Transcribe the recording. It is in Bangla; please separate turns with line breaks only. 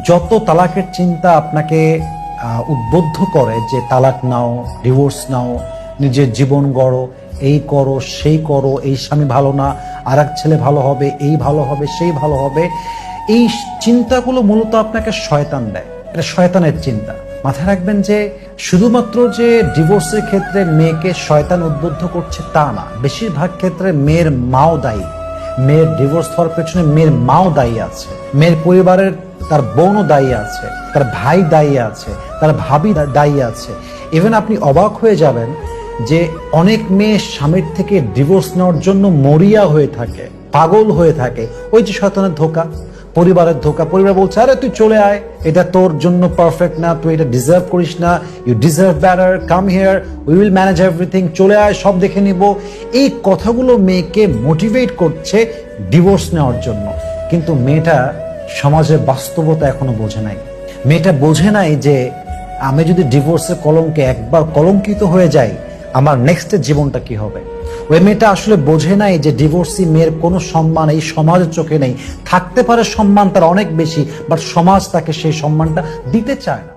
যত তালাকের চিন্তা আপনাকে উদ্বুদ্ধ করে যে তালাক নাও, ডিভোর্স নাও, নিজের জীবন গড়ো, এই করো সেই করো, এই স্বামী ভালো না, আর এক ছেলে ভালো হবে, এই ভালো হবে, সেই ভালো হবে, এই চিন্তাগুলো মূলত আপনাকে শয়তান দেয়। এটা শয়তানের চিন্তা। মাথায় রাখবেন যে শুধুমাত্র যে ডিভোর্সের ক্ষেত্রে মেয়েকে শয়তান উদ্বুদ্ধ করছে তা না, বেশিরভাগ ক্ষেত্রে মেয়ের মাও দায়ী। মেয়ের ডিভোর্স হওয়ার পেছনে মেয়ের মাও দায়ী আছে, মেয়ের পরিবারের তার বোনও দায়ী আছে, তার ভাই দায়ী আছে, তার ভাবি দায়ী আছে। ইভেন আপনি অবাক হয়ে যাবেন যে অনেক মেয়ে স্বামীর থেকে ডিভোর্স নেওয়ার জন্য মরিয়া হয়ে থাকে, পাগল হয়ে থাকে। ওই যে শয়তানের ধোঁকা, পরিবারের ধোঁকা। পরিবার বলছে আরে তুই চলে আয়, এটা তোর জন্য পারফেক্ট না, তুই এটা ডিজার্ভ করিস না, you deserve better, come here, we will manage everything, চলে আয়, সব দেখে নিব। এই কথাগুলো মেয়েকে মোটিভেট করছে ডিভোর্স নেওয়ার জন্য। কিন্তু মেয়েটা সমাজের বাস্তবতা এখনো বোঝে নাই। মেয়েটা বোঝে নাই যে আমি যদি ডিভোর্সের কলঙ্কে একবার কলঙ্কিত হয়ে যাই, আমার নেক্সটের জীবনটা কি হবে। ওই মেয়েটা আসলে বোঝে নাই যে ডিভোর্সি মেয়ের কোনো সম্মান এই সমাজের চোখে নেই। থাকতে পারে সম্মান তার অনেক বেশি, বাট সমাজ তাকে সেই সম্মানটা দিতে চায় না।